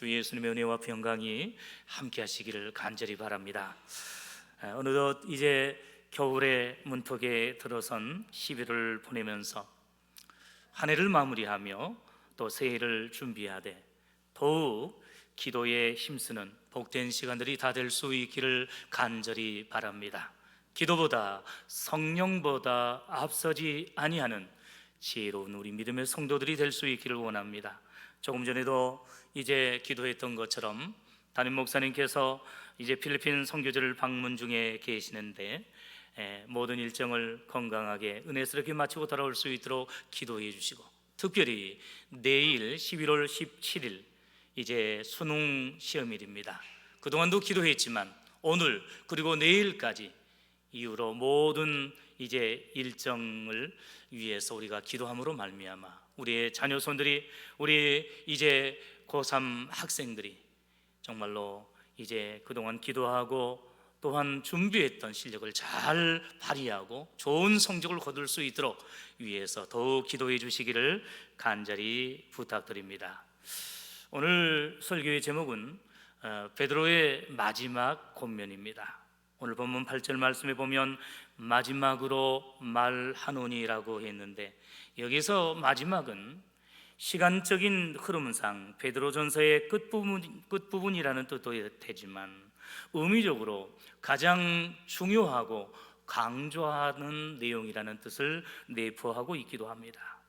주 예수님의 은혜와 평강이 함께 하시기를 간절히 바랍니다. 어느덧 이제 겨울의 문턱에 들어선 11월을 보내면서 한 해를 마무리하며 또 새해를 준비하되 더욱 기도에 힘쓰는 복된 시간들이 다 될 수 있기를 간절히 바랍니다. 기도보다 성령보다 앞서지 아니하는 지혜로운 우리 믿음의 성도들이 될 수 있기를 원합니다. 조금 전에도 이제 기도했던 것처럼 담임 목사님께서 이제 필리핀 선교지를 방문 중에 계시는데 모든 일정을 건강하게 은혜스럽게 마치고 돌아올 수 있도록 기도해 주시고, 특별히 내일 11월 17일 이제 수능 시험일입니다. 그동안도 기도했지만 오늘 그리고 내일까지 이후로 모든 이제 일정을 위해서 우리가 기도함으로 말미암아 우리의 자녀손들이, 우리 이제 고3 학생들이 정말로 이제 그동안 기도하고 또한 준비했던 실력을 잘 발휘하고 좋은 성적을 거둘 수 있도록 위해서 더욱 기도해 주시기를 간절히 부탁드립니다. 오늘 설교의 제목은 베드로의 마지막 권면입니다. 오늘 본문 8절 말씀에 보면 마지막으로 말하노니라고 했는데, 여기서 마지막은 시간적인 흐름상 베드로전서의 끝부분이라는 뜻도 되지만 의미적으로 가장 중요하고 강조하는 내용이라는 뜻을 내포하고 있기도 합니다.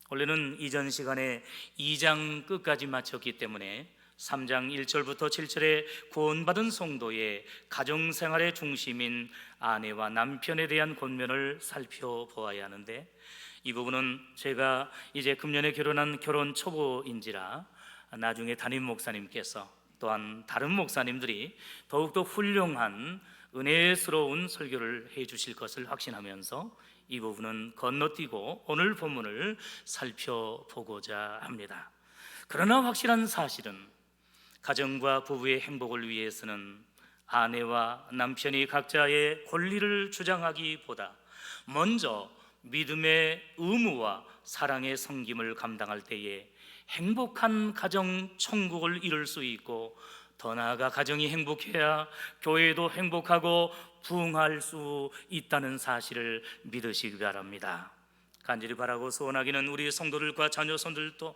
원래는 이전 시간에 2장 끝까지 마쳤기 때문에 3장 1절부터 7절에 구원받은 성도의 가정생활의 중심인 아내와 남편에 대한 권면을 살펴보아야 하는데, 이 부분은 제가 이제 금년에 결혼한 결혼 초보인지라 나중에 담임 목사님께서 또한 다른 목사님들이 더욱더 훌륭한 은혜스러운 설교를 해 주실 것을 확신하면서 이 부분은 건너뛰고 오늘 본문을 살펴보고자 합니다. 그러나 확실한 사실은 가정과 부부의 행복을 위해서는 아내와 남편이 각자의 권리를 주장하기보다 먼저 믿음의 의무와 사랑의 섬김을 감당할 때에 행복한 가정 천국을 이룰 수 있고, 더 나아가 가정이 행복해야 교회도 행복하고 부흥할 수 있다는 사실을 믿으시기 바랍니다. 간절히 바라고 소원하기는 우리 성도들과 자녀손들도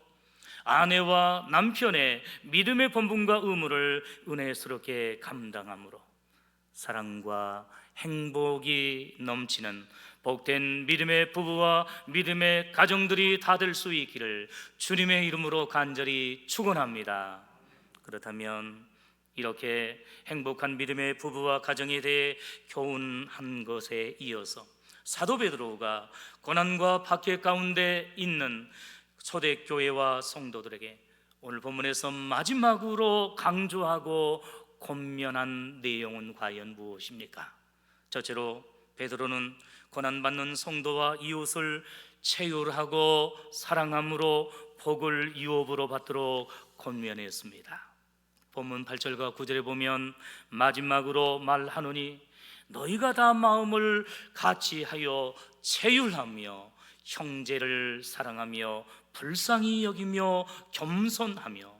아내와 남편의 믿음의 본분과 의무를 은혜스럽게 감당함으로 사랑과 행복이 넘치는 복된 믿음의 부부와 믿음의 가정들이 다 될 수 있기를 주님의 이름으로 간절히 축원합니다. 그렇다면 이렇게 행복한 믿음의 부부와 가정에 대해 교훈한 것에 이어서 사도 베드로가 고난과 박해 가운데 있는 초대교회와 성도들에게 오늘 본문에서 마지막으로 강조하고 권면한 내용은 과연 무엇입니까? 첫째로 베드로는 고난받는 성도와 이웃을 체휼하고 사랑함으로 복을 유업으로 받도록 권면했습니다. 본문 8절과 9절에 보면 마지막으로 말하노니 너희가 다 마음을 같이하여 체휼하며 형제를 사랑하며 불쌍히 여기며 겸손하며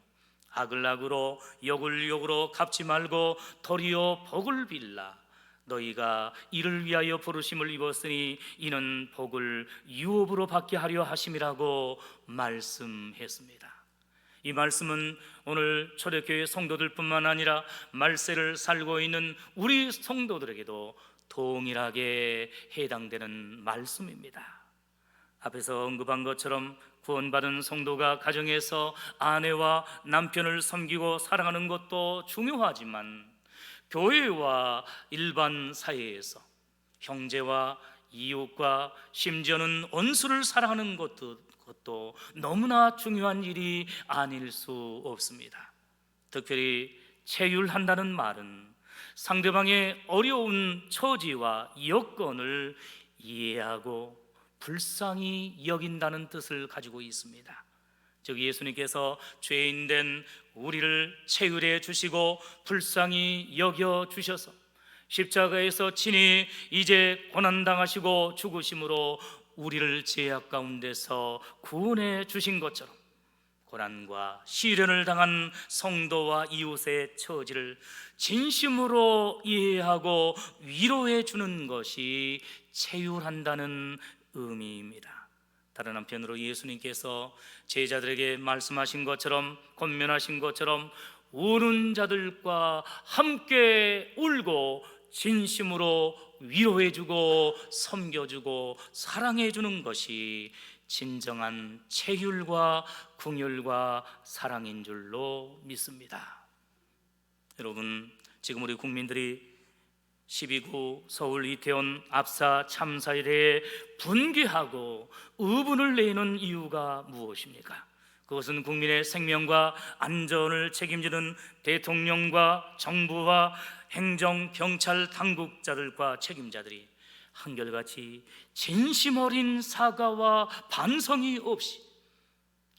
악을 악으로 욕을 욕으로 갚지 말고 도리어 복을 빌라. 너희가 이를 위하여 부르심을 입었으니 이는 복을 유업으로 받게 하려 하심이라고 말씀했습니다. 이 말씀은 오늘 초대교회 성도들뿐만 아니라 말세를 살고 있는 우리 성도들에게도 동일하게 해당되는 말씀입니다. 앞에서 언급한 것처럼 구원받은 성도가 가정에서 아내와 남편을 섬기고 사랑하는 것도 중요하지만 교회와 일반 사회에서 형제와 이웃과 심지어는 원수를 사랑하는 것도 너무나 중요한 일이 아닐 수 없습니다. 특별히 체휼한다는 말은 상대방의 어려운 처지와 여건을 이해하고 불쌍히 여긴다는 뜻을 가지고 있습니다. 즉 예수님께서 죄인된 우리를 체휼해 주시고 불쌍히 여겨 주셔서 십자가에서 친히 이제 고난당하시고 죽으심으로 우리를 죄악 가운데서 구원해 주신 것처럼 고난과 시련을 당한 성도와 이웃의 처지를 진심으로 이해하고 위로해 주는 것이 체휼한다는 의미입니다. 다른 한편으로 예수님께서 제자들에게 말씀하신 것처럼, 권면하신 것처럼 우는 자들과 함께 울고 진심으로 위로해주고 섬겨주고 사랑해주는 것이 진정한 체휼과 긍휼과 사랑인 줄로 믿습니다. 여러분, 지금 우리 국민들이 12구 서울 이태원 압사 참사에 대해 분개하고 의분을 내는 이유가 무엇입니까? 그것은 국민의 생명과 안전을 책임지는 대통령과 정부와 행정, 경찰, 당국자들과 책임자들이 한결같이 진심 어린 사과와 반성이 없이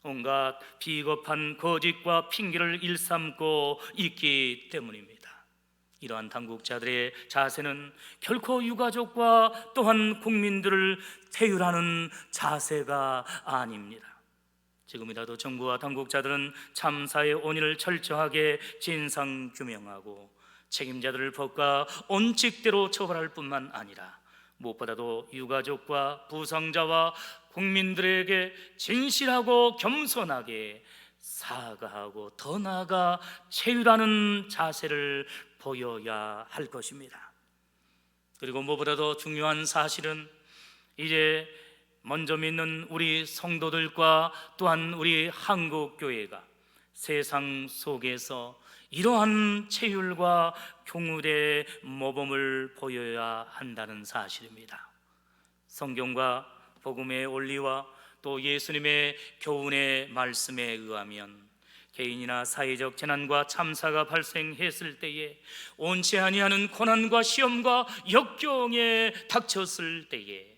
온갖 비겁한 거짓과 핑계를 일삼고 있기 때문입니다. 이러한 당국자들의 자세는 결코 유가족과 또한 국민들을 태율하는 자세가 아닙니다. 지금이라도 정부와 당국자들은 참사의 원인을 철저하게 진상 규명하고 책임자들을 법과 원칙대로 처벌할 뿐만 아니라 무엇보다도 유가족과 부상자와 국민들에게 진실하고 겸손하게 사과하고 더 나아가 체휼하는 자세를 보여야 할 것입니다. 그리고 무엇보다도 중요한 사실은 이제 먼저 믿는 우리 성도들과 또한 우리 한국교회가 세상 속에서 이러한 체휼과 긍휼의 모범을 보여야 한다는 사실입니다. 성경과 복음의 원리와 또 예수님의 교훈의 말씀에 의하면 개인이나 사회적 재난과 참사가 발생했을 때에 원치 아니하는 고난과 시험과 역경에 닥쳤을 때에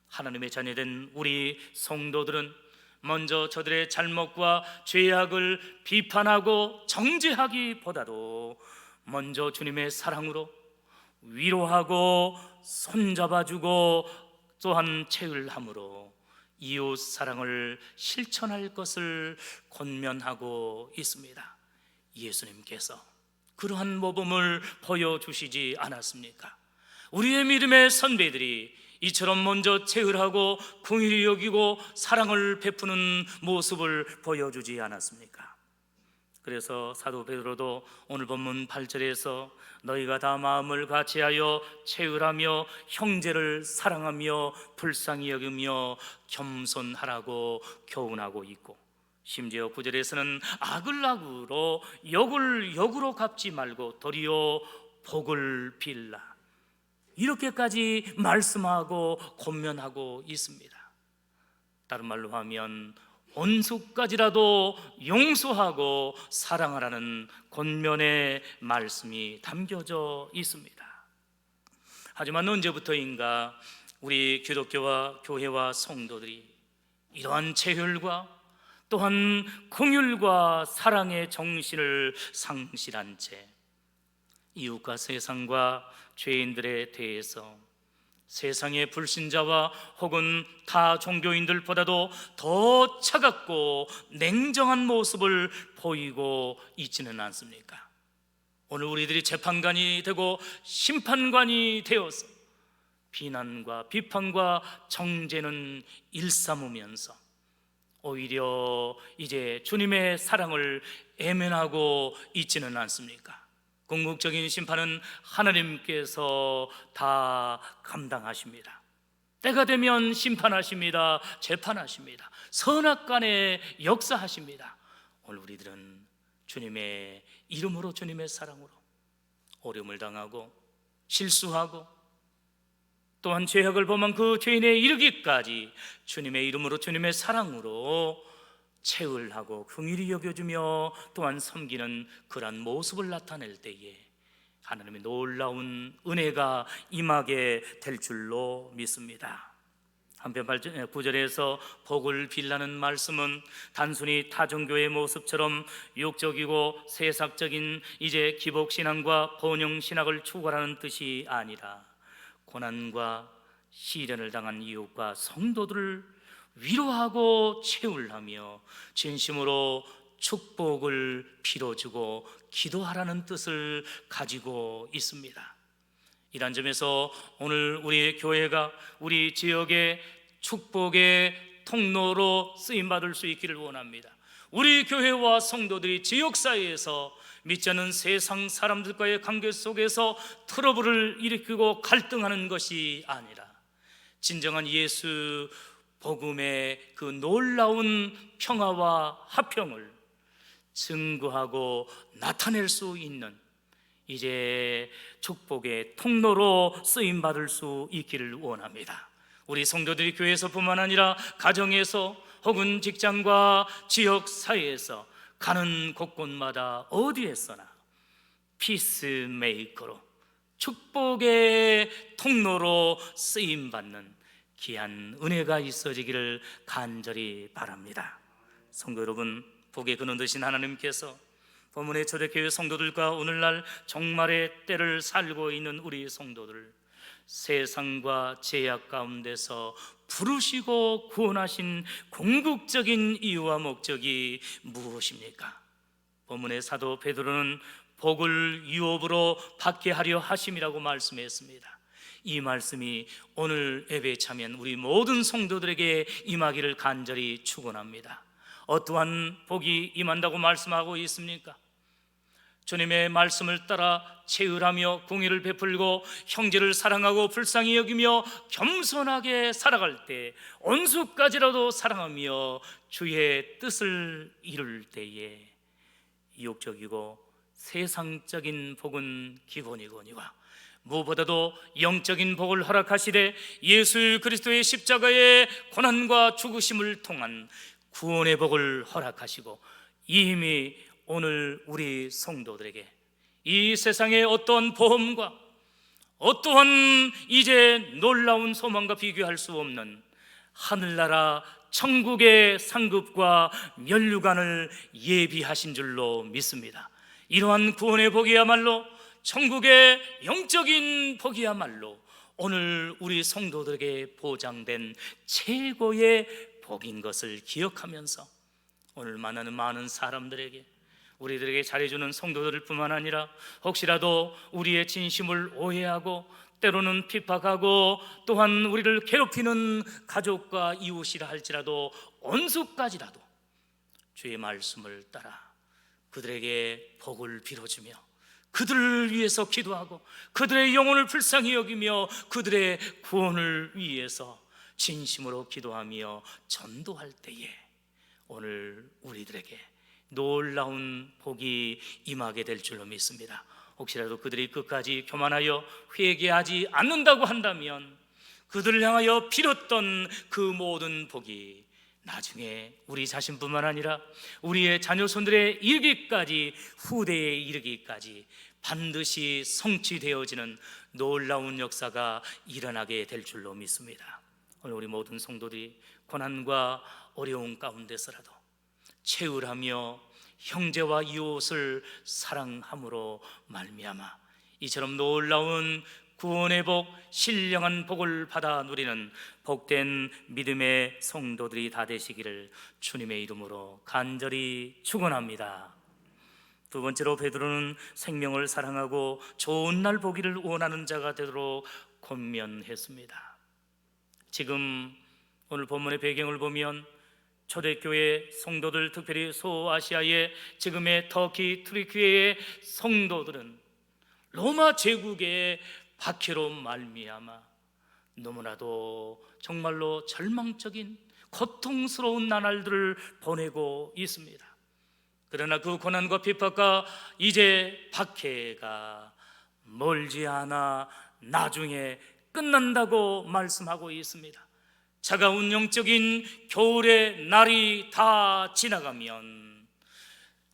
하나님의 자녀된 우리 성도들은 먼저 저들의 잘못과 죄악을 비판하고 정죄하기보다도 먼저 주님의 사랑으로 위로하고 손잡아주고 또한 체휼함으로 이웃 사랑을 실천할 것을 권면하고 있습니다. 예수님께서 그러한 모범을 보여주시지 않았습니까? 우리의 믿음의 선배들이 이처럼 먼저 체휼하고 긍휼히 여기고 사랑을 베푸는 모습을 보여주지 않았습니까? 그래서 사도 베드로도 오늘 본문 8절에서 너희가 다 마음을 같이하여 체휼하며 형제를 사랑하며 불쌍히 여기며 겸손하라고 교훈하고 있고, 심지어 9절에서는 악을 악으로 역을 역으로 갚지 말고 도리어 복을 빌라, 이렇게까지 말씀하고 권면하고 있습니다. 다른 말로 하면 원수까지라도 용서하고 사랑하라는 권면의 말씀이 담겨져 있습니다. 하지만 언제부터인가 우리 기독교와 교회와 성도들이 이러한 체휼과 또한 긍휼과 사랑의 정신을 상실한 채 이웃과 세상과 죄인들에 대해서 세상의 불신자와 혹은 타 종교인들보다도 더 차갑고 냉정한 모습을 보이고 있지는 않습니까? 오늘 우리들이 재판관이 되고 심판관이 되어서 비난과 비판과 정죄는 일삼으면서 오히려 이제 주님의 사랑을 애면하고 있지는 않습니까? 궁극적인 심판은 하나님께서 다 감당하십니다. 때가 되면 심판하십니다. 재판하십니다. 선악간에 역사하십니다. 오늘 우리들은 주님의 이름으로, 주님의 사랑으로 어려움을 당하고 실수하고 또한 죄악을 범한 그 죄인에 이르기까지 주님의 이름으로, 주님의 사랑으로 체휼하고 긍휼히 여겨주며 또한 섬기는 그러한 모습을 나타낼 때에 하나님의 놀라운 은혜가 임하게 될 줄로 믿습니다. 한편 9절에서 복을 빌라는 말씀은 단순히 타종교의 모습처럼 육적이고 세상적인 이제 기복신앙과 번영신학을 추구하라는 뜻이 아니라 고난과 시련을 당한 이웃과 성도들을 위로하고 채울하며 진심으로 축복을 빌어주고 기도하라는 뜻을 가지고 있습니다. 이런 점에서 오늘 우리 교회가 우리 지역의 축복의 통로로 쓰임받을 수 있기를 원합니다. 우리 교회와 성도들이 지역사회에서 믿지 않는 세상 사람들과의 관계 속에서 트러블을 일으키고 갈등하는 것이 아니라 진정한 예수 복음의 그 놀라운 평화와 화평을 증거하고 나타낼 수 있는 이제 축복의 통로로 쓰임받을 수 있기를 원합니다. 우리 성도들이 교회에서뿐만 아니라 가정에서 혹은 직장과 지역 사회에서 가는 곳곳마다 어디에서나 피스메이커로 축복의 통로로 쓰임받는 귀한 은혜가 있어지기를 간절히 바랍니다. 성도 여러분, 복의 근원 되신 하나님께서 본문의 초대교회 성도들과 오늘날 종말의 때를 살고 있는 우리 성도들, 세상과 제약 가운데서 부르시고 구원하신 궁극적인 이유와 목적이 무엇입니까? 본문의 사도 베드로는 복을 유업으로 받게 하려 하심이라고 말씀했습니다. 이 말씀이 오늘 예배에 참여한 우리 모든 성도들에게 임하기를 간절히 축원합니다. 어떠한 복이 임한다고 말씀하고 있습니까? 주님의 말씀을 따라 채울하며 공의를 베풀고 형제를 사랑하고 불쌍히 여기며 겸손하게 살아갈 때, 원수까지라도 사랑하며 주의 뜻을 이룰 때에 이욕적이고 세상적인 복은 기본이거니와 무엇보다도 영적인 복을 허락하시되 예수 그리스도의 십자가의 고난과 죽으심을 통한 구원의 복을 허락하시고 이미 오늘 우리 성도들에게 이 세상의 어떠한 보험과 어떠한 이제 놀라운 소망과 비교할 수 없는 하늘나라 천국의 상급과 면류관을 예비하신 줄로 믿습니다. 이러한 구원의 복이야말로 천국의 영적인 복이야말로 오늘 우리 성도들에게 보장된 최고의 복인 것을 기억하면서 오늘 만나는 많은 사람들에게, 우리들에게 잘해주는 성도들 뿐만 아니라 혹시라도 우리의 진심을 오해하고 때로는 핍박하고 또한 우리를 괴롭히는 가족과 이웃이라 할지라도 원수까지라도 주의 말씀을 따라 그들에게 복을 빌어주며 그들을 위해서 기도하고 그들의 영혼을 불쌍히 여기며 그들의 구원을 위해서 진심으로 기도하며 전도할 때에 오늘 우리들에게 놀라운 복이 임하게 될 줄로 믿습니다. 혹시라도 그들이 끝까지 교만하여 회개하지 않는다고 한다면 그들을 향하여 빌었던 그 모든 복이 나중에 우리 자신뿐만 아니라 우리의 자녀손들에 이르기까지, 후대에 이르기까지 반드시 성취되어지는 놀라운 역사가 일어나게 될 줄로 믿습니다. 오늘 우리 모든 성도들이 고난과 어려움 가운데서라도 채울하며 형제와 이웃을 사랑함으로 말미암아 이처럼 놀라운 구원의 복, 신령한 복을 받아 누리는 복된 믿음의 성도들이 다 되시기를 주님의 이름으로 간절히 축원합니다. 두 번째로 베드로는 생명을 사랑하고 좋은 날 보기를 원하는 자가 되도록 권면했습니다. 지금 오늘 본문의 배경을 보면 초대교회 성도들, 특별히 소아시아의 지금의 터키, 트리키의 성도들은 로마 제국의 박해로 말미암아 너무나도 정말로 절망적인 고통스러운 나날들을 보내고 있습니다. 그러나 그 고난과 핍박과 이제 박해가 멀지 않아 나중에 끝난다고 말씀하고 있습니다. 차가운 영적인 겨울의 날이 다 지나가면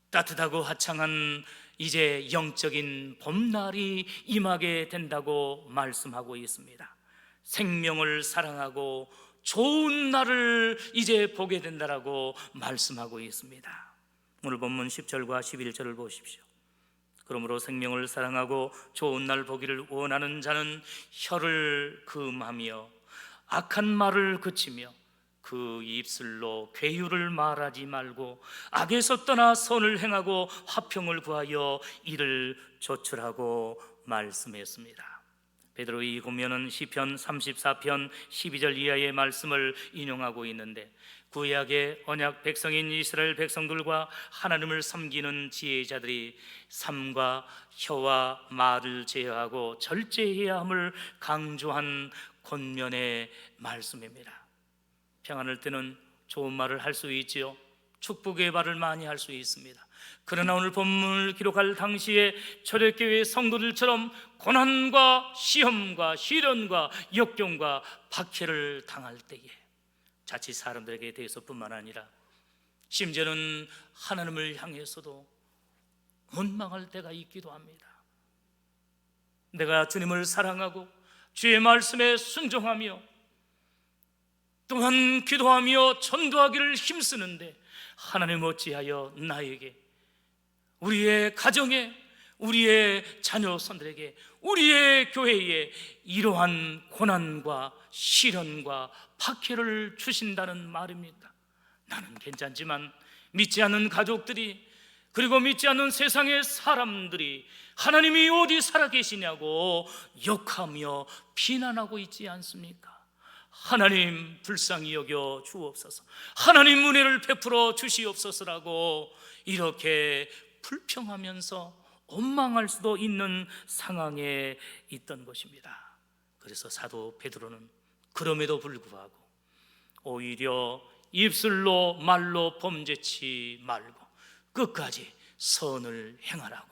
따뜻하고 화창한 이제 영적인 봄날이 임하게 된다고 말씀하고 있습니다. 생명을 사랑하고 좋은 날을 이제 보게 된다라고 말씀하고 있습니다. 오늘 본문 10절과 11절을 보십시오. 그러므로 생명을 사랑하고 좋은 날 보기를 원하는 자는 혀를 금하며 악한 말을 그치며 그 입술로 괴유를 말하지 말고 악에서 떠나 선을 행하고 화평을 구하여 이를 조출하고 말씀했습니다. 베드로의 권면은 시편 34편 12절 이하의 말씀을 인용하고 있는데, 구약의 언약 백성인 이스라엘 백성들과 하나님을 섬기는 지혜자들이 삶과 혀와 말을 제어하고 절제해야 함을 강조한 권면의 말씀입니다. 평안할 때는 좋은 말을 할 수 있지요. 축복의 말을 많이 할 수 있습니다. 그러나 오늘 본문을 기록할 당시에 초대교회 성도들처럼 고난과 시험과 시련과 역경과 박해를 당할 때에 자칫 사람들에게 대해서뿐만 아니라 심지어는 하나님을 향해서도 원망할 때가 있기도 합니다. 내가 주님을 사랑하고 주의 말씀에 순종하며 또한 기도하며 전도하기를 힘쓰는데 하나님 어찌하여 나에게, 우리의 가정에, 우리의 자녀손들에게, 우리의 교회에 이러한 고난과 시련과 박해를 주신다는 말입니까? 나는 괜찮지만 믿지 않는 가족들이, 그리고 믿지 않는 세상의 사람들이 하나님이 어디 살아계시냐고 욕하며 비난하고 있지 않습니까? 하나님 불쌍히 여겨 주옵소서, 하나님 은혜를 베풀어 주시옵소서라고 이렇게 불평하면서 원망할 수도 있는 상황에 있던 것입니다. 그래서 사도 베드로는 그럼에도 불구하고 오히려 입술로 말로 범죄치 말고 끝까지 선을 행하라고,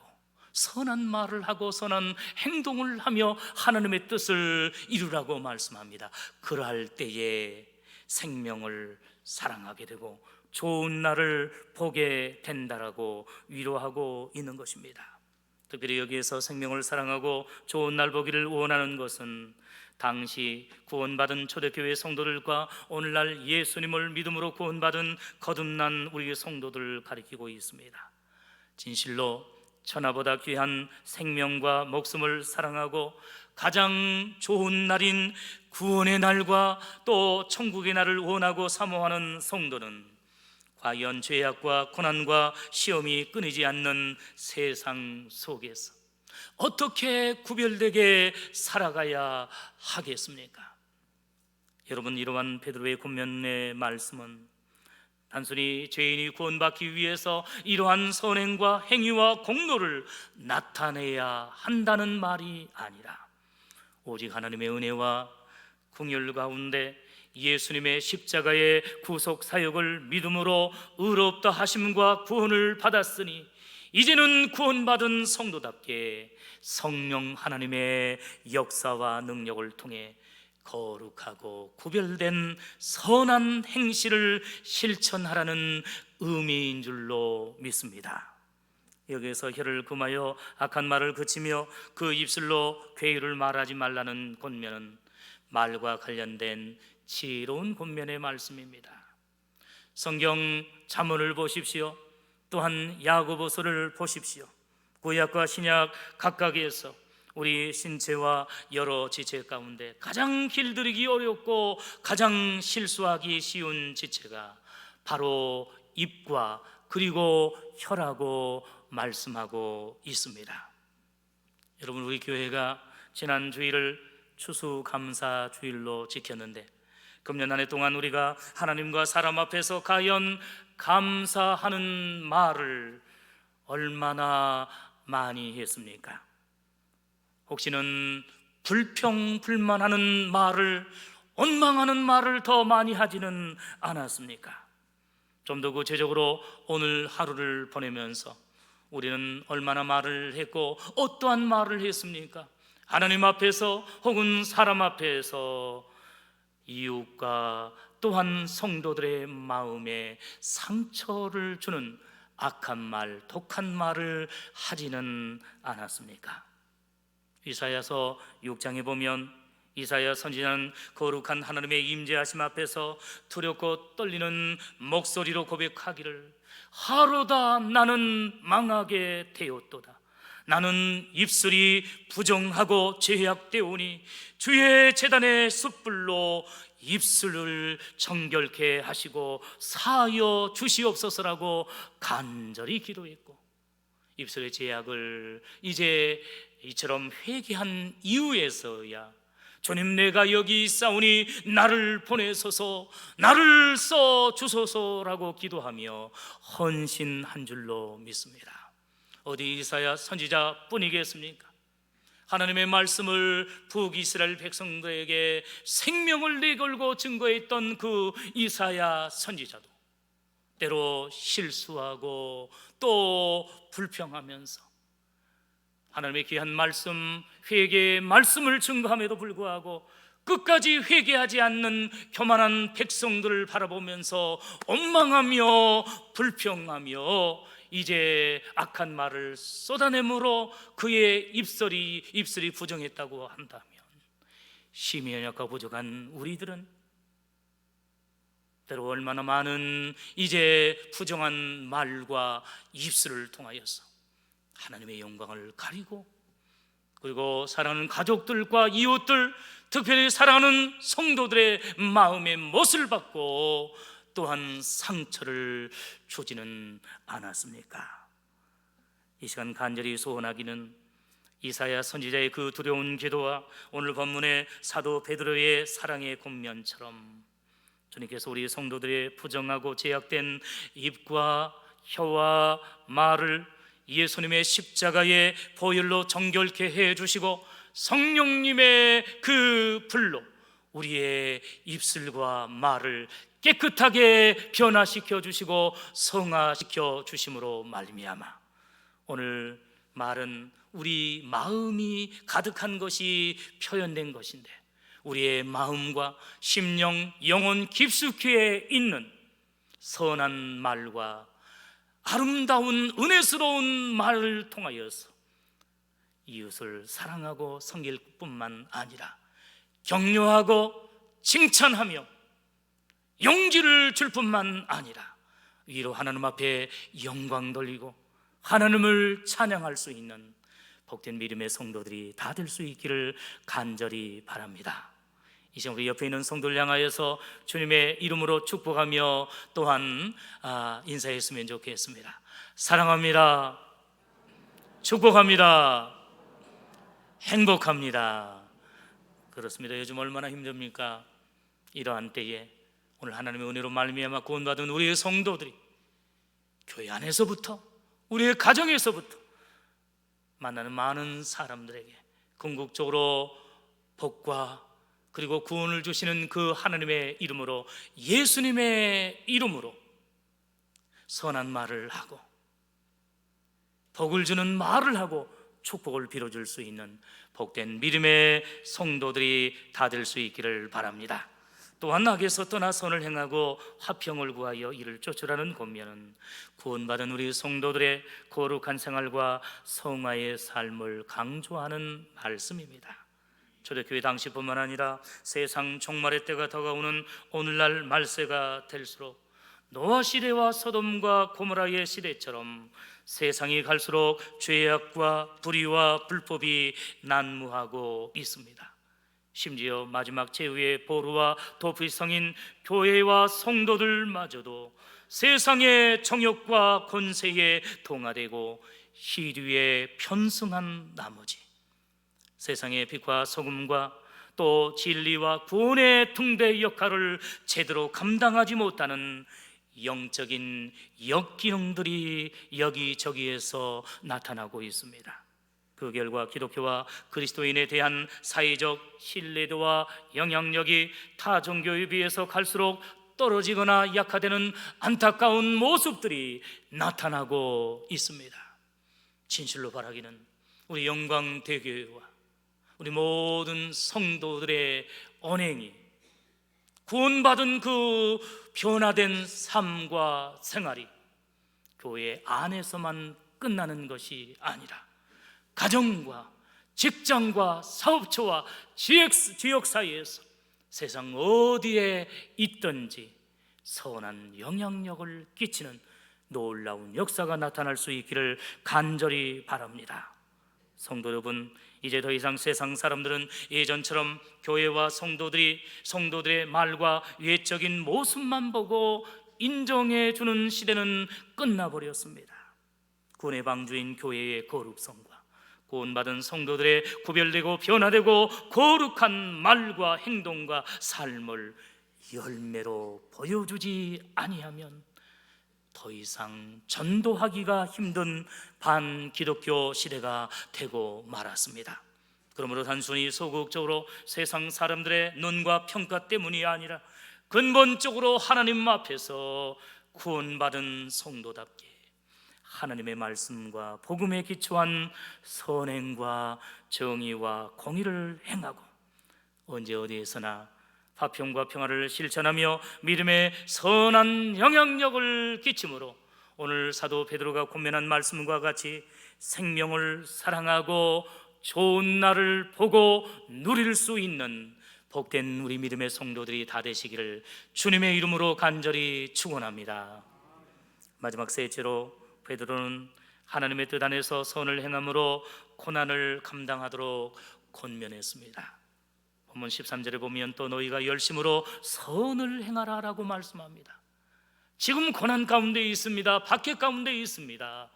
선한 말을 하고 선한 행동을 하며 하나님의 뜻을 이루라고 말씀합니다. 그러할 때에 생명을 사랑하게 되고 좋은 날을 보게 된다라고 위로하고 있는 것입니다. 특별히 여기에서 생명을 사랑하고 좋은 날 보기를 원하는 것은 당시 구원받은 초대교회 성도들과 오늘날 예수님을 믿음으로 구원받은 거듭난 우리 성도들을 가리키고 있습니다. 진실로 천하보다 귀한 생명과 목숨을 사랑하고 가장 좋은 날인 구원의 날과 또 천국의 날을 원하고 사모하는 성도는 과연 죄악과 고난과 시험이 끊이지 않는 세상 속에서 어떻게 구별되게 살아가야 하겠습니까? 여러분, 이러한 베드로의 권면의 말씀은 단순히 죄인이 구원받기 위해서 이러한 선행과 행위와 공로를 나타내야 한다는 말이 아니라 오직 하나님의 은혜와 긍휼 가운데 예수님의 십자가의 구속 사역을 믿음으로 의롭다 하심과 구원을 받았으니 이제는 구원받은 성도답게 성령 하나님의 역사와 능력을 통해 거룩하고 구별된 선한 행실을 실천하라는 의미인 줄로 믿습니다. 여기에서 혀를 금하여 악한 말을 그치며 그 입술로 괴유를 말하지 말라는 권면은 말과 관련된 지혜로운 권면의 말씀입니다. 성경 잠언을 보십시오. 또한 야고보서를 보십시오. 구약과 신약 각각에서 우리 신체와 여러 지체 가운데 가장 길들이기 어렵고 가장 실수하기 쉬운 지체가 바로 입과 그리고 혀라고 말씀하고 있습니다. 여러분, 우리 교회가 지난 주일을 추수감사 주일로 지켰는데 금년 한 해 동안 우리가 하나님과 사람 앞에서 과연 감사하는 말을 얼마나 많이 했습니까? 혹시는 불평불만하는 말을, 원망하는 말을 더 많이 하지는 않았습니까? 좀 더 구체적으로 오늘 하루를 보내면서 우리는 얼마나 말을 했고 어떠한 말을 했습니까? 하나님 앞에서 혹은 사람 앞에서 이웃과 또한 성도들의 마음에 상처를 주는 악한 말, 독한 말을 하지는 않았습니까? 이사야서 6장에 보면 이사야 선지자는 거룩한 하나님의 임재하심 앞에서 두렵고 떨리는 목소리로 고백하기를 하루다 나는 망하게 되었도다. 나는 입술이 부정하고 죄악되오니 주의 제단의 숯불로 입술을 정결케 하시고 사하여 주시옵소서라고 간절히 기도했고, 입술의 제약을 이제 이처럼 회개한 이후에서야 주님, 내가 여기 있사오니 나를 보내소서, 나를 써 주소서라고 기도하며 헌신한 줄로 믿습니다. 어디 이사야 선지자뿐이겠습니까? 하나님의 말씀을 북이스라엘 백성들에게 생명을 내걸고 증거했던 그 이사야 선지자도 때로 실수하고 또 불평하면서 하나님의 귀한 말씀, 회개의 말씀을 증거함에도 불구하고 끝까지 회개하지 않는 교만한 백성들을 바라보면서 원망하며 불평하며 이제 악한 말을 쏟아내므로 그의 입술이 부정했다고 한다면, 심히 연약하고 부족한 우리들은 때로 얼마나 많은 이제 부정한 말과 입술을 통하여서 하나님의 영광을 가리고, 그리고 사랑하는 가족들과 이웃들, 특별히 사랑하는 성도들의 마음의 못을 받고 또한 상처를 주지는 않았습니까? 이 시간 간절히 소원하기는 이사야 선지자의 그 두려운 기도와 오늘 본문의 사도 베드로의 사랑의 권면처럼 주님께서 우리 성도들의 부정하고 제약된 입과 혀와 말을 예수님의 십자가의 보혈로 정결케 해주시고 성령님의 그 불로 우리의 입술과 말을 깨끗하게 변화시켜 주시고 성화시켜 주심으로 말미암아 오늘 말은 우리 마음이 가득한 것이 표현된 것인데, 우리의 마음과 심령, 영혼 깊숙이에 있는 선한 말과 아름다운 은혜스러운 말을 통하여서 이웃을 사랑하고 섬길 뿐만 아니라 격려하고 칭찬하며 용기를 줄 뿐만 아니라 위로 하나님 앞에 영광 돌리고 하나님을 찬양할 수 있는 복된 믿음의 성도들이 다 될 수 있기를 간절히 바랍니다. 이제 우리 옆에 있는 성도를 향하여서 주님의 이름으로 축복하며 또한 인사했으면 좋겠습니다. 사랑합니다. 축복합니다. 행복합니다. 그렇습니다. 요즘 얼마나 힘듭니까? 이러한 때에 오늘 하나님의 은혜로 말미암아 구원받은 우리의 성도들이 교회 안에서부터 우리의 가정에서부터 만나는 많은 사람들에게 궁극적으로 복과 그리고 구원을 주시는 그 하나님의 이름으로, 예수님의 이름으로 선한 말을 하고 복을 주는 말을 하고 축복을 빌어줄 수 있는 복된 믿음의 성도들이 다 될 수 있기를 바랍니다. 또한 악에서 떠나 선을 행하고 화평을 구하여 이를 쫓으라는 권면은 구원받은 우리 성도들의 거룩한 생활과 성화의 삶을 강조하는 말씀입니다. 초대교회 당시뿐만 아니라 세상 종말의 때가 다가오는 오늘날 말세가 될수록 노아 시대와 소돔과 고모라의 시대처럼 세상이 갈수록 죄악과 불의와 불법이 난무하고 있습니다. 심지어 마지막 최후의 보루와 도피성인 교회와 성도들마저도 세상의 정욕과 권세에 동화되고 희류에 편승한 나머지 세상의 빛과 소금과 또 진리와 구원의 등대 역할을 제대로 감당하지 못하는 영적인 역기능들이 여기저기에서 나타나고 있습니다. 그 결과 기독교와 그리스도인에 대한 사회적 신뢰도와 영향력이 타 종교에 비해서 갈수록 떨어지거나 약화되는 안타까운 모습들이 나타나고 있습니다. 진실로 바라기는 우리 영광대교회와 우리 모든 성도들의 언행이 구원받은 그 변화된 삶과 생활이 교회 안에서만 끝나는 것이 아니라 가정과 직장과 사업처와 지역 사이에서 세상 어디에 있든지 선한 영향력을 끼치는 놀라운 역사가 나타날 수 있기를 간절히 바랍니다. 성도 여러분, 이제 더 이상 세상 사람들은 예전처럼 교회와 성도들의 말과 외적인 모습만 보고 인정해 주는 시대는 끝나버렸습니다. 구원의 방주인 교회의 거룩성과 구원받은 성도들의 구별되고 변화되고 거룩한 말과 행동과 삶을 열매로 보여주지 아니하면 더 이상 전도하기가 힘든 반기독교 시대가 되고 말았습니다. 그러므로 단순히 소극적으로 세상 사람들의 눈과 평가 때문이 아니라 근본적으로 하나님 앞에서 구원받은 성도답게 하나님의 말씀과 복음에 기초한 선행과 정의와 공의를 행하고 언제 어디에서나 화평과 평화를 실천하며 믿음의 선한 영향력을 끼침으로 오늘 사도 베드로가 권면한 말씀과 같이 생명을 사랑하고 좋은 날을 보고 누릴 수 있는 복된 우리 믿음의 성도들이 다 되시기를 주님의 이름으로 간절히 축원합니다. 마지막 셋째로 베드로는 하나님의 뜻 안에서 선을 행함으로 고난을 감당하도록 권면했습니다. 본문 13절에 보면 또 너희가 열심으로 선을 행하라 라고 말씀합니다. 지금 고난 가운데 있습니다. 박해 가운데 있습니다.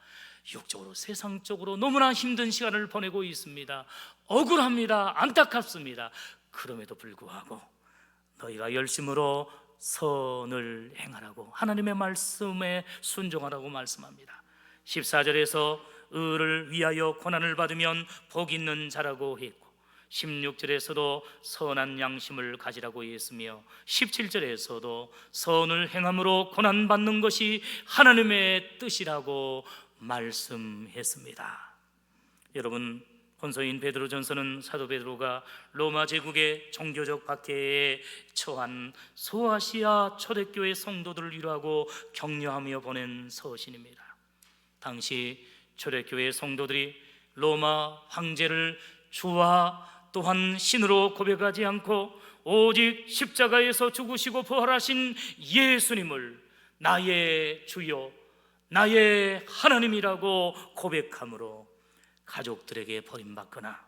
육적으로 세상적으로 너무나 힘든 시간을 보내고 있습니다. 억울합니다. 안타깝습니다. 그럼에도 불구하고 너희가 열심으로 선을 행하라고 하나님의 말씀에 순종하라고 말씀합니다. 14절에서 의를 위하여 고난을 받으면 복 있는 자라고 했고 16절에서도 선한 양심을 가지라고 했으며 17절에서도 선을 행함으로 고난받는 것이 하나님의 뜻이라고 말씀했습니다. 여러분, 본서인 베드로전서는 사도 베드로가 로마 제국의 종교적 박해에 처한 소아시아 초대교회 성도들을 위로하고 격려하며 보낸 서신입니다. 당시 초대교회 성도들이 로마 황제를 주와 또한 신으로 고백하지 않고 오직 십자가에서 죽으시고 부활하신 예수님을 나의 주요 나의 하나님이라고 고백함으로 가족들에게 버림받거나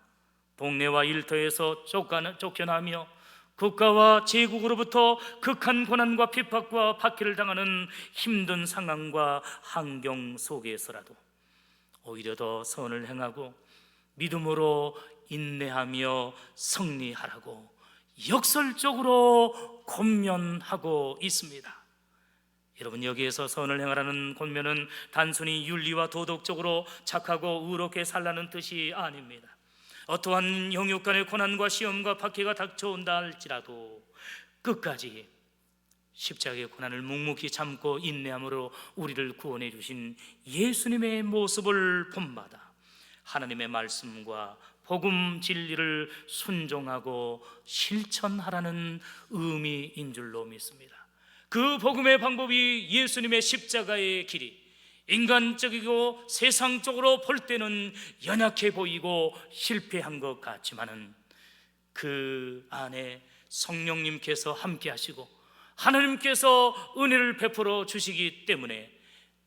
동네와 일터에서 쫓겨나며 국가와 제국으로부터 극한 고난과 핍박과 박해를 당하는 힘든 상황과 환경 속에서라도 오히려 더 선을 행하고 믿음으로 인내하며 승리하라고 역설적으로 권면하고 있습니다. 여러분, 여기에서 선을 행하라는 권면은 단순히 윤리와 도덕적으로 착하고 의롭게 살라는 뜻이 아닙니다. 어떠한 영육간의 고난과 시험과 박해가 닥쳐온다 할지라도 끝까지 십자가의 고난을 묵묵히 참고 인내함으로 우리를 구원해 주신 예수님의 모습을 본받아 하나님의 말씀과 복음 진리를 순종하고 실천하라는 의미인 줄로 믿습니다. 그 복음의 방법이 예수님의 십자가의 길이 인간적이고 세상적으로 볼 때는 연약해 보이고 실패한 것 같지만은 그 안에 성령님께서 함께 하시고 하나님께서 은혜를 베풀어 주시기 때문에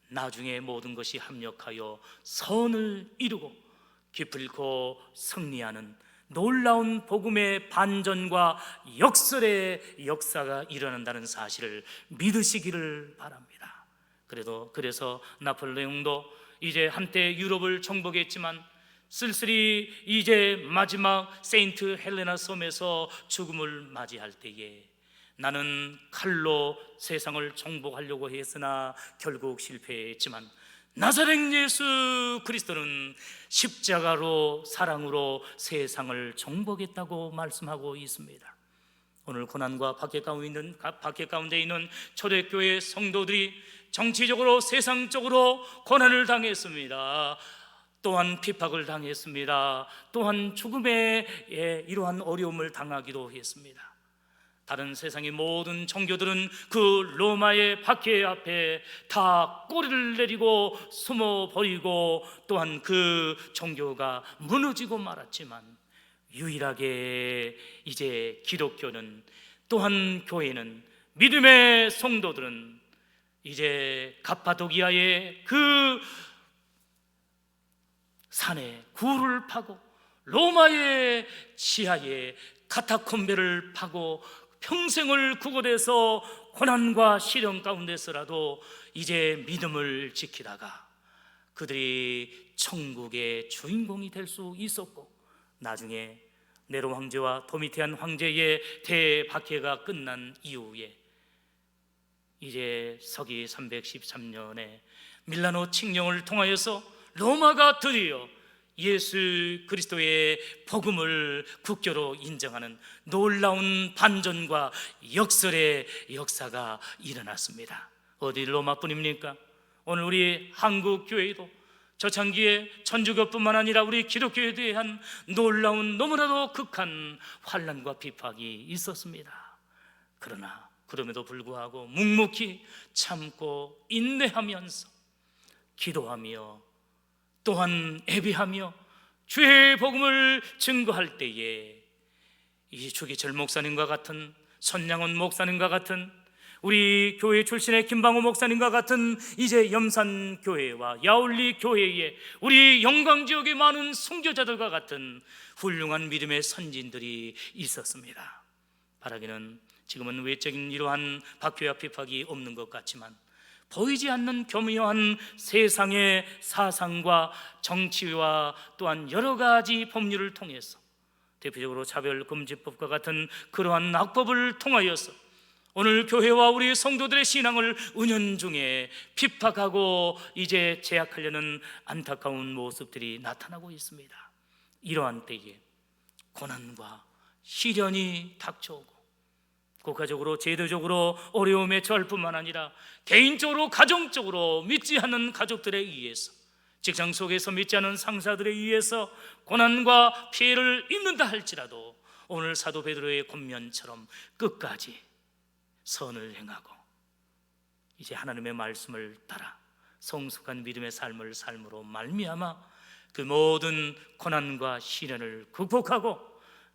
나중에 모든 것이 합력하여 선을 이루고 기필코 승리하는 놀라운 복음의 반전과 역설의 역사가 일어난다는 사실을 믿으시기를 바랍니다. 그래서 나폴레옹도 이제 한때 유럽을 정복했지만 쓸쓸히 이제 마지막 세인트 헬레나 섬에서 죽음을 맞이할 때에 나는 칼로 세상을 정복하려고 했으나 결국 실패했지만 나사렛 예수 그리스도는 십자가로 사랑으로 세상을 정복했다고 말씀하고 있습니다. 오늘 고난과 박해 가운데 있는 초대교회 성도들이 정치적으로 세상적으로 고난을 당했습니다. 또한 핍박을 당했습니다. 또한 죽음의 이러한 어려움을 당하기도 했습니다. 다른 세상의 모든 종교들은 그 로마의 박해 앞에 다 꼬리를 내리고 숨어버리고 또한 그 종교가 무너지고 말았지만 유일하게 이제 기독교는 또한 교회는 믿음의 성도들은 이제 갑바도기아의 그 산에 굴을 파고 로마의 지하에 카타콤베를 파고 평생을 구걸해서 고난과 시련 가운데서라도 이제 믿음을 지키다가 그들이 천국의 주인공이 될 수 있었고, 나중에 네로 황제와 도미티안 황제의 대박해가 끝난 이후에 이제 서기 313년에 밀라노 칙령을 통하여서 로마가 드디어 예수 그리스도의 복음을 국교로 인정하는 놀라운 반전과 역설의 역사가 일어났습니다. 어디 로마뿐입니까? 오늘 우리 한국 교회도 초창기에 천주교뿐만 아니라 우리 기독교에 대한 놀라운 너무나도 극한 환난과 비박이 있었습니다. 그러나 그럼에도 불구하고 묵묵히 참고 인내하면서 기도하며 또한 애비하며 주의 복음을 증거할 때에 이 주기철 목사님과 같은, 손양원 목사님과 같은, 우리 교회 출신의 김방호 목사님과 같은 이제 염산교회와 야울리 교회에 우리 영광지역의 많은 선교자들과 같은 훌륭한 믿음의 선진들이 있었습니다. 바라기는 지금은 외적인 이러한 박해와 비박이 없는 것 같지만 보이지 않는 교묘한 세상의 사상과 정치와 또한 여러 가지 법률을 통해서, 대표적으로 차별금지법과 같은 그러한 악법을 통하여서 오늘 교회와 우리 성도들의 신앙을 은연중에 핍박하고 이제 제약하려는 안타까운 모습들이 나타나고 있습니다. 이러한 때에 고난과 시련이 닥쳐오고 국가적으로 제도적으로 어려움에 처할 뿐만 아니라 개인적으로 가정적으로 믿지 않는 가족들에 의해서, 직장 속에서 믿지 않는 상사들에 의해서 고난과 피해를 입는다 할지라도 오늘 사도 베드로의 권면처럼 끝까지 선을 행하고 이제 하나님의 말씀을 따라 성숙한 믿음의 삶을 삶으로 말미암아 그 모든 고난과 시련을 극복하고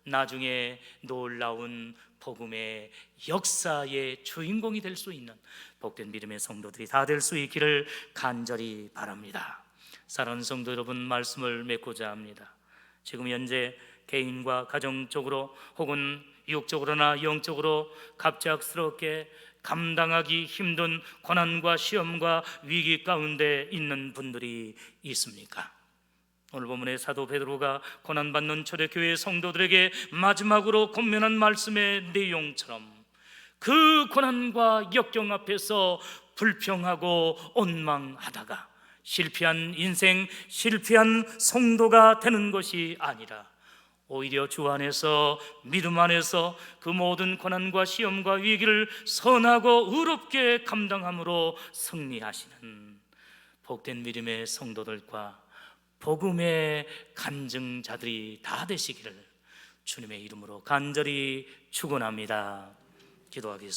나중에 놀라운 복음의 역사의 주인공이 될 수 있는 복된 믿음의 성도들이 다 될 수 있기를 간절히 바랍니다. 사랑하는 성도 여러분, 말씀을 맺고자 합니다. 지금 현재 개인과 가정적으로 혹은 육적으로나 영적으로 갑작스럽게 감당하기 힘든 고난과 시험과 위기 가운데 있는 분들이 있습니까? 오늘 본문의 사도 베드로가 고난받는 초대교회 성도들에게 마지막으로 권면한 말씀의 내용처럼 그 고난과 역경 앞에서 불평하고 원망하다가 실패한 인생, 실패한 성도가 되는 것이 아니라 오히려 주 안에서, 믿음 안에서 그 모든 고난과 시험과 위기를 선하고 의롭게 감당함으로 승리하시는 복된 믿음의 성도들과 복음의 간증자들이 다 되시기를 주님의 이름으로 간절히 축원합니다. 기도하겠습니다.